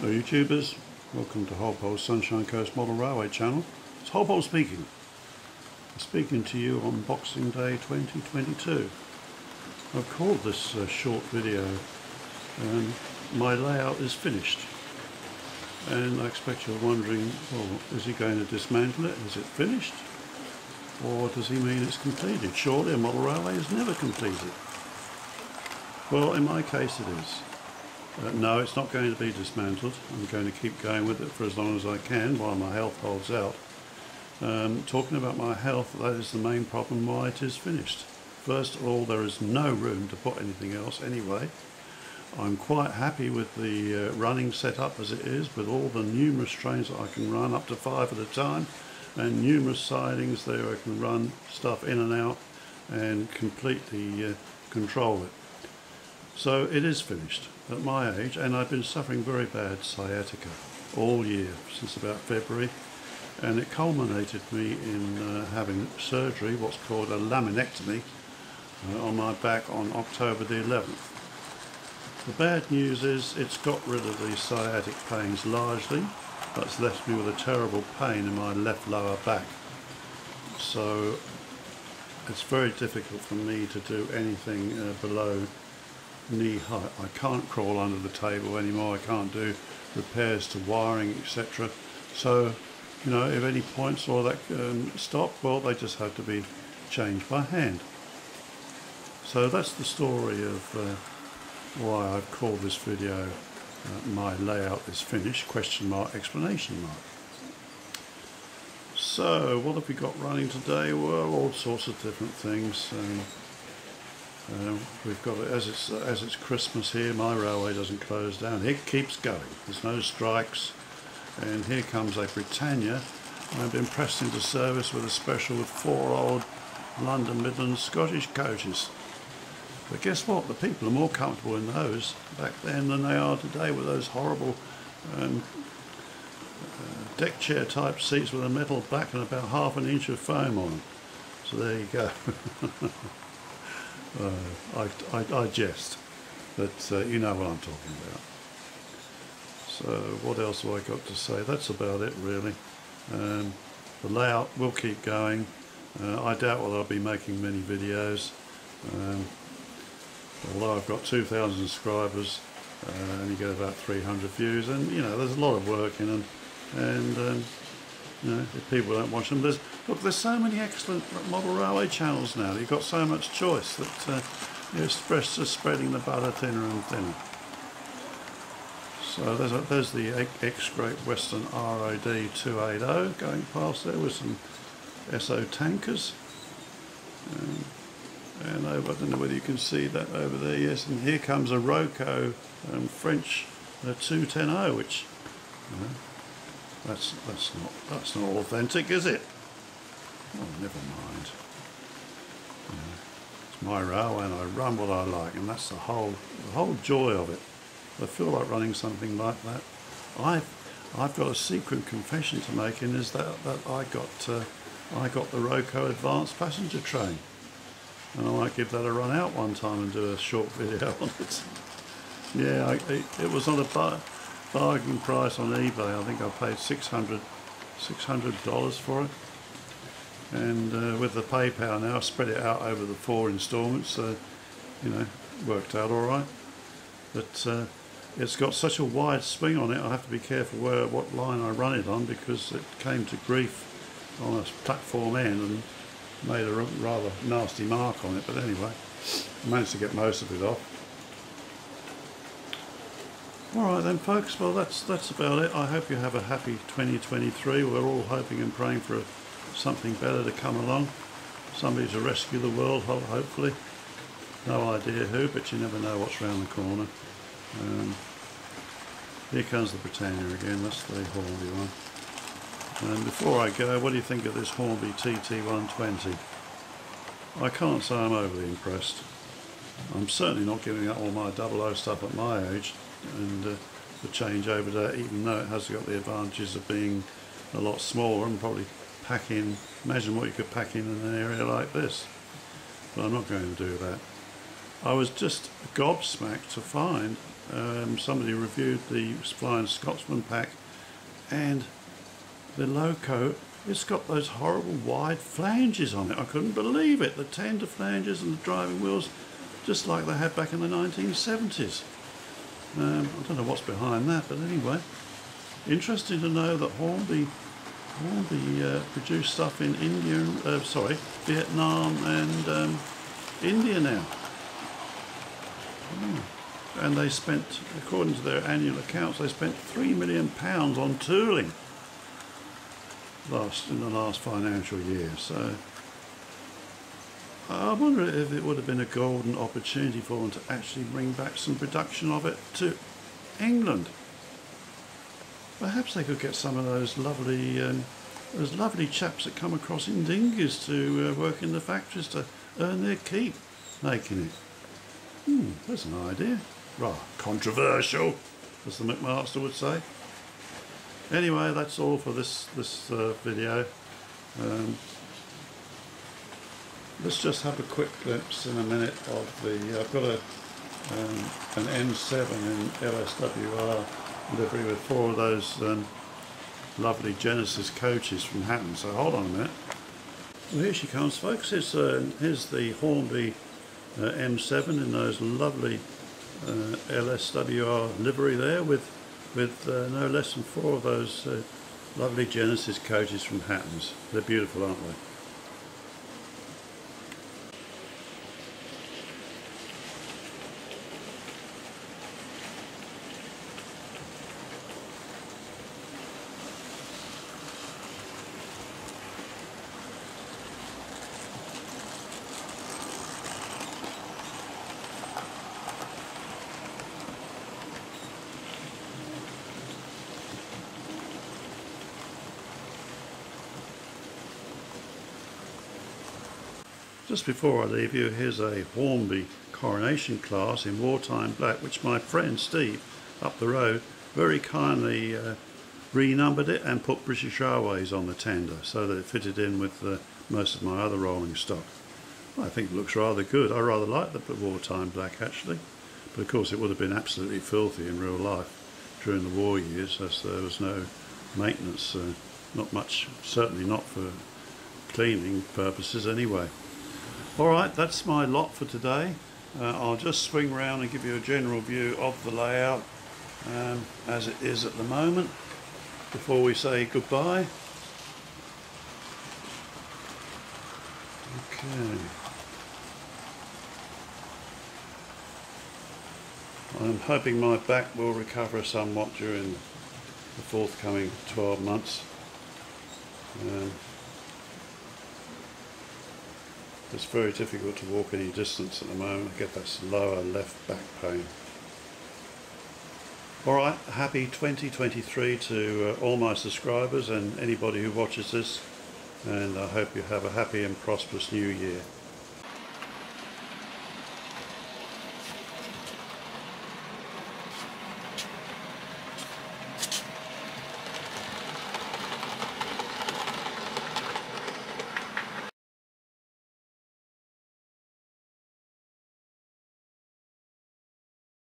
Hello YouTubers, welcome to Holpole Sunshine Coast Model Railway channel. It's Holpole speaking. I'm speaking to you on Boxing Day 2022. I've called this short video and my layout is finished. And I expect you're wondering, well, is he going to dismantle it? Is it finished? Or does he mean it's completed? Surely a model railway is never completed. Well, in my case it is. No, it's not going to be dismantled. I'm going to keep going with it for as long as I can while my health holds out. Talking about my health, that is the main problem why it is finished. First of all, there is no room to put anything else anyway. I'm quite happy with the running setup as it is, with all the numerous trains that I can run, up to 5 at a time, and numerous sidings there I can run stuff in and out and completely control it. So it is finished at my age, and I've been suffering very bad sciatica all year since about February, and it culminated me in having surgery, what's called a laminectomy, on my back on October the 11th. The bad news is it's got rid of the sciatic pains largely, but it's left me with a terrible pain in my left lower back. So it's very difficult for me to do anything below knee height. I can't crawl under the table anymore, I can't do repairs to wiring, etc. So, you know, if any points or that stop, well, they just have to be changed by hand. So that's the story of why I've called this video my layout is finished, question mark, explanation mark. So what have we got running today? Well, all sorts of different things. We've got, as it's Christmas here, my railway doesn't close down. It keeps going. There's no strikes. And here comes a Britannia. I've been pressed into service with a special with 4 old London Midland Scottish coaches. But guess what? The people are more comfortable in those back then than they are today, with those horrible deck chair type seats with a metal back and about ½ an inch of foam on them. So there you go. I jest, but you know what I'm talking about. So what else have I got to say? That's about it really. The layout will keep going. I doubt whether I'll be making many videos. Although I've got 2,000 subscribers, and you get about 300 views, and you know there's a lot of work in them, and you know, if people don't watch them, there's so many excellent model railway channels now. You've got so much choice that it's just spreading the butter thinner and thinner. So there's the X-Great Western ROD 280 going past there with some SO tankers. And over, I don't know whether you can see that over there, yes, and here comes a Roco French 210, which, you know, that's not authentic, is it? Oh, never mind. You know, it's my railway and I run what I like, and that's the whole joy of it. I feel like running something like that. I've got a secret confession to make, and is that I got the Roco Advanced Passenger Train. And I might give that a run out one time and do a short video on it. Yeah, it was on a bargain price on eBay. I think I paid $600 for it. And with the PayPal now, I spread it out over the 4 installments, so, you know, worked out all right. But it's got such a wide swing on it, I have to be careful what line I run it on, because it came to grief on a platform end and made a rather nasty mark on it, but anyway, I managed to get most of it off. Alright then folks, well that's about it. I hope you have a happy 2023. We're all hoping and praying for something better to come along. Somebody to rescue the world, hopefully. No idea who, but you never know what's round the corner. Here comes the Britannia again, that's the Hornby one. And before I go, what do you think of this Hornby TT120? I can't say I'm overly impressed. I'm certainly not giving up all my 00 stuff at my age and the change over to that, even though it has got the advantages of being a lot smaller and probably pack in, imagine what you could pack in an area like this. But I'm not going to do that. I was just gobsmacked to find somebody reviewed the Flying Scotsman pack, and the loco, it's got those horrible wide flanges on it. I couldn't believe it. The tender flanges and the driving wheels, just like they had back in the 1970s. I don't know what's behind that, but anyway, interesting to know that Hornby produced stuff in Vietnam and India now. And they spent, according to their annual accounts, they spent £3 million on tooling in the last financial year. So I wonder if it would have been a golden opportunity for them to actually bring back some production of it to England. Perhaps they could get some of those lovely chaps that come across in dinghies to work in the factories to earn their keep making it. That's an idea. Right, controversial, as the McMaster would say. Anyway, that's all for this video. Let's just have a quick glimpse in a minute of the. I've got an M7 in LSWR livery with 4 of those lovely Genesis coaches from Hatton. So hold on a minute. Well, here she comes, folks. Here's the Hornby M7 in those lovely LSWR livery there, with no less than 4 of those lovely Genesis coaches from Hatton's. They're beautiful, aren't they? Just before I leave you, here's a Hornby Coronation class in wartime black, which my friend Steve up the road very kindly renumbered it and put British Railways on the tender so that it fitted in with most of my other rolling stock. I think it looks rather good. I rather like the wartime black actually, but of course it would have been absolutely filthy in real life during the war years, as there was no maintenance, not much, certainly not for cleaning purposes anyway. Alright, that's my lot for today. I'll just swing round and give you a general view of the layout as it is at the moment before we say goodbye. Okay. I'm hoping my back will recover somewhat during the forthcoming 12 months. It's very difficult to walk any distance at the moment. I get that lower left back pain. Alright, happy 2023 to all my subscribers and anybody who watches this, and I hope you have a happy and prosperous new year.